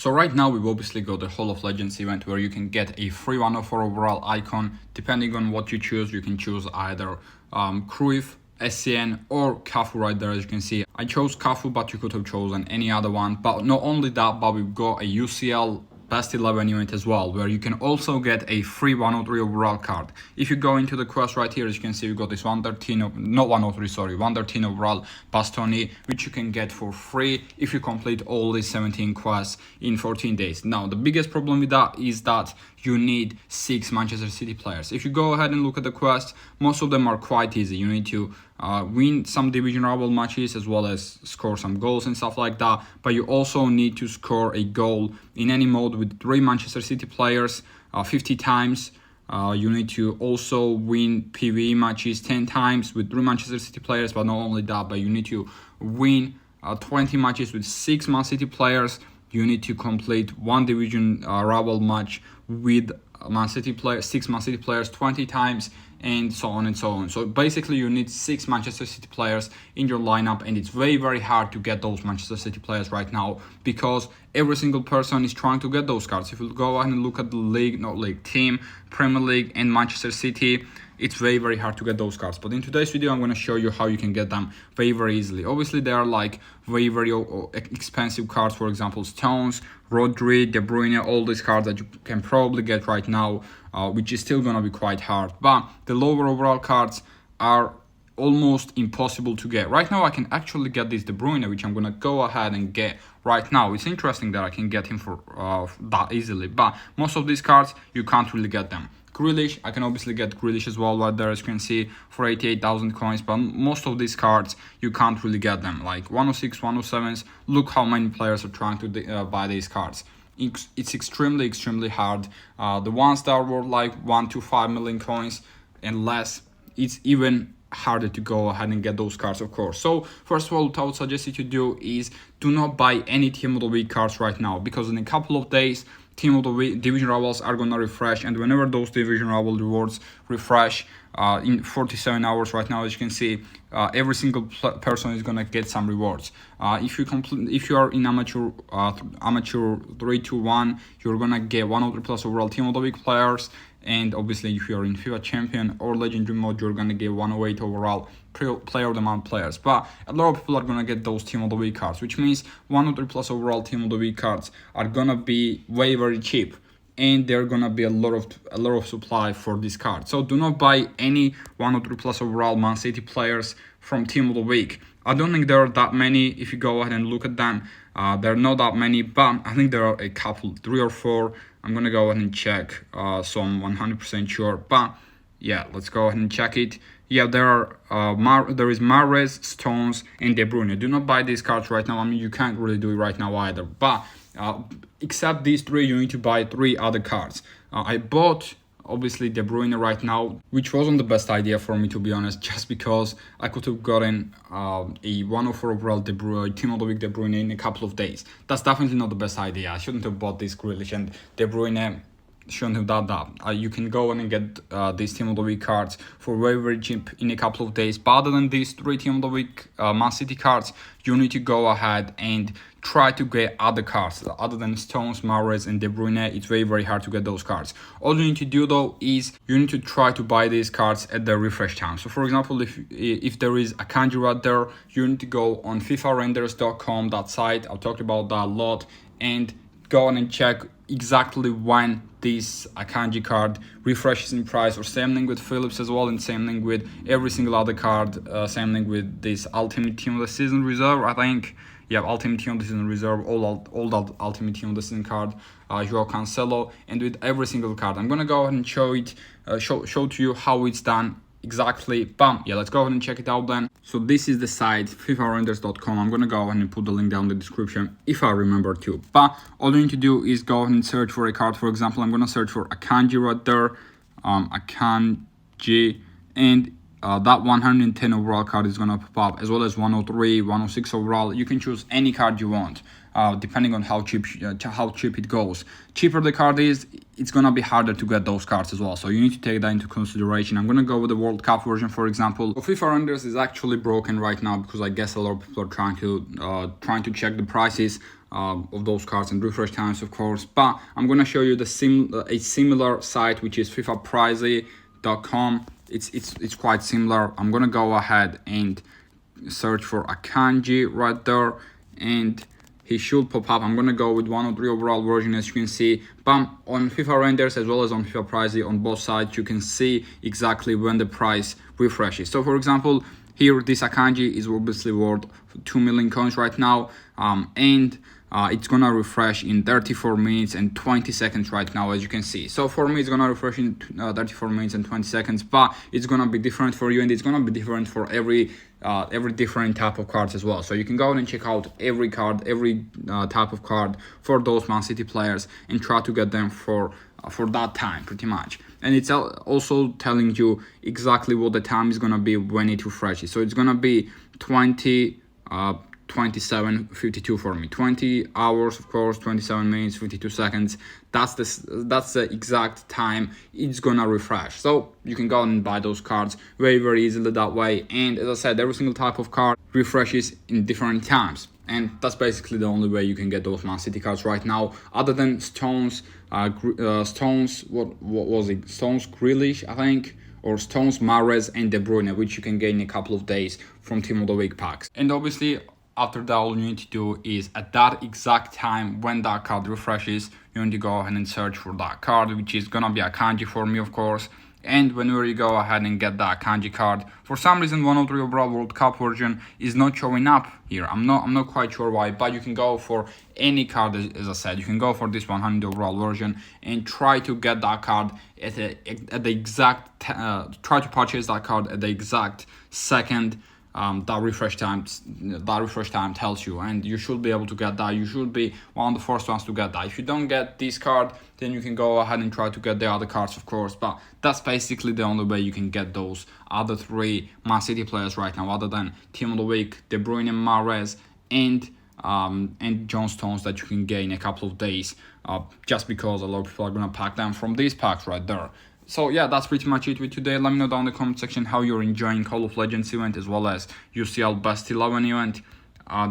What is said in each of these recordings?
So right now we've obviously got the Hall of Legends event where you can get a free 104 overall icon. Depending on what you choose, you can choose either Cruyff, SCN or Cafu right there. As you can see, I chose Cafu, but you could have chosen any other one. But not only that, but we've got a UCL Best 11 event as well, where you can also get a free 103 overall card. If you go into the quest right here, as you can see, we got this 113 overall Bastoni, which you can get for free if you complete all these 17 quests in 14 days. Now, the biggest problem with that is that you need 6 Manchester City players. If you go ahead and look at the quests, most of them are quite easy. You need to win some division rival matches as well as score some goals and stuff like that, but you also need to score a goal in any mode with 3 Manchester City players 50 times. You need to also win PvE matches 10 times with 3 Manchester City players, but not only that, but you need to win 20 matches with 6 Man City players. You need to complete 1 division rival match with Man City players, 6 Man City players 20 times, and so on and so on. So basically you need 6 Manchester City players in your lineup, and it's very, very hard to get those Manchester City players right now because every single person is trying to get those cards. If you go ahead and look at the team, Premier League and Manchester City, it's very, very hard to get those cards. But in today's video, I'm going to show you how you can get them very, very easily. Obviously, they are like very, very expensive cards. For example, Stones, Rodri, De Bruyne, all these cards that you can probably get right now, which is still going to be quite hard. But the lower overall cards are almost impossible to get. Right now, I can actually get this De Bruyne, which I'm going to go ahead and get right now. It's interesting that I can get him for that easily. But most of these cards, you can't really get them. Grealish, I can obviously get Grealish as well right there, as you can see, for 88,000 coins, but most of these cards you can't really get them, like 106, 107s. Look how many players are trying to buy these cards. It's extremely hard. The ones that were like 1 to 5 million coins and less, it's even harder to go ahead and get those cards, of course. So first of all, what I would suggest you to do is do not buy any Team of the Week cards right now, because in a couple of days Team of the Week division rivals are gonna refresh, and whenever those division rival rewards refresh in 47 hours right now, as you can see, every single person is gonna get some rewards. If you are in amateur 3-1, you're gonna get 100 plus overall Team of the Week players. And obviously, if you're in FIFA Champion or Legendary mode, you're gonna get 108 overall Player of the Month players. But a lot of people are gonna get those Team of the Week cards, which means 100 plus overall Team of the Week cards are gonna be very cheap, and they're gonna be a lot of supply for this card. So do not buy any 100 plus overall Man City players from Team of the Week. I don't think there are that many. If you go ahead and look at them, there are not that many, but I think there are a couple, 3 or 4. I'm gonna go ahead and check, so I'm 100% sure. But yeah, let's go ahead and check it. Yeah, there is Mahrez, Stones, and De Bruyne. Do not buy these cards right now. I mean, you can't really do it right now either. But except these 3, you need to buy 3 other cards. I bought obviously De Bruyne right now, which wasn't the best idea for me, to be honest, just because I could have gotten a 104 overall Team of the Week De Bruyne in a couple of days. That's definitely not the best idea. I shouldn't have bought this Grealish, and De Bruyne shouldn't have done that. You can go and get these Team of the Week cards for very cheap in a couple of days. But other than these 3 Team of the Week Man City cards, you need to go ahead and try to get other cards other than Stones, Mahrez, and De Bruyne. It's very hard to get those cards. All you need to do though is you need to try to buy these cards at the refresh time. So for example, if there is a kanji right there, you need to go on fifarenders.com, that site. I've talked about that a lot, and go on and check exactly when this Akanji card refreshes in price, or same thing with Phillips as well, and same thing with every single other card, same thing with this Ultimate Team of the Season Reserve, I think. Yeah, Ultimate Team of the Season Reserve, all that Ultimate Team of the Season card, Joao Cancelo, and with every single card. I'm gonna go ahead and show to you how it's done exactly. Bam. Yeah, let's go ahead and check it out then. So this is the site, fifarenders.com. I'm gonna go ahead and put the link down in the description if I remember to. But all you need to do is go ahead and search for a card. For example, I'm gonna search for Akanji right there, Akanji, and that 110 overall card is gonna pop up, as well as 103, 106 overall. You can choose any card you want, depending on how cheap it goes. Cheaper the card is, it's gonna be harder to get those cards as well. So you need to take that into consideration. I'm gonna go with the World Cup version, for example. So FIFA Renders is actually broken right now because I guess a lot of people are trying to check the prices. of those cards and refresh times, of course. But I'm gonna show you a similar site, which is fifaprizy.com. It's quite similar. I'm gonna go ahead and search for Akanji right there, and he should pop up. I'm gonna go with 103 overall version, as you can see. But on FIFA renders as well as on FIFA Prizy, on both sides, you can see exactly when the price refreshes. So for example, here this Akanji is obviously worth 2 million coins right now, and it's gonna refresh in 34 minutes and 20 seconds right now, as you can see. So for me, it's gonna refresh in 34 minutes and 20 seconds, but it's gonna be different for you, and it's gonna be different for every different type of cards as well. So you can go and check out every card, every type of card for those Man City players, and try to get them for that time, pretty much. And it's also telling you exactly what the time is gonna be when it refreshes. So it's gonna be 27:52 for me. 20 hours, of course, 27 minutes, 52 seconds. That's the exact time it's gonna refresh. So you can go and buy those cards very easily that way. And as I said, every single type of card refreshes in different times. And that's basically the only way you can get those Man City cards right now, other than Stones, what was it? Stones Grealish, I think, or Stones, Mahrez, and De Bruyne, which you can get in a couple of days from Team of the Week packs. And obviously, after that, all you need to do is at that exact time when that card refreshes, you need to go ahead and search for that card, which is gonna be a Akanji for me, of course. And whenever you go ahead and get that Akanji card, for some reason 103 overall World Cup version is not showing up here. I'm not quite sure why, but you can go for any card, as I said. You can go for this 100 overall version and try to get that card at the exact try to purchase that card at the exact second that refresh time tells you, and you should be able to get that. You should be one of the first ones to get that. If you don't get this card, then you can go ahead and try to get the other cards, of course, but that's basically the only way you can get those other three Man City players right now, other than Team of the Week, De Bruyne, Mahrez, and John Stones, that you can get in a couple of days, just because a lot of people are gonna pack them from these packs right there. So yeah, that's pretty much it with today. Let me know down in the comment section how you're enjoying Call of Legends event as well as UCL Best 11 event.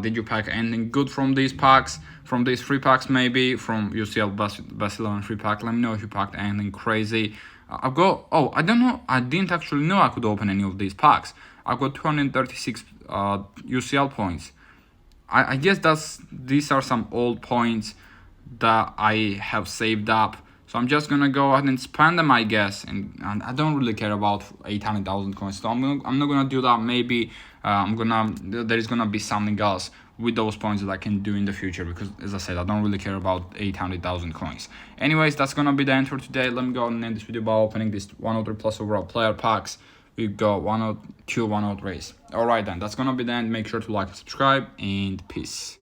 Did you pack anything good from these packs, from these free packs, maybe from UCL Best 11 free pack? Let me know if you packed anything crazy. I don't know, I didn't actually know I could open any of these packs. I've got 236 UCL points. I guess these are some old points that I have saved up. So I'm just gonna go ahead and spend them, I guess, and I don't really care about 800,000 coins. So I'm not gonna do that. Maybe there is gonna be something else with those points that I can do in the future, because as I said, I don't really care about 800,000 coins. Anyways, that's gonna be the end for today. Let me go and end this video by opening this 103 plus overall player packs. We got 102, 103. Alright then, that's gonna be the end. Make sure to like and subscribe, and peace.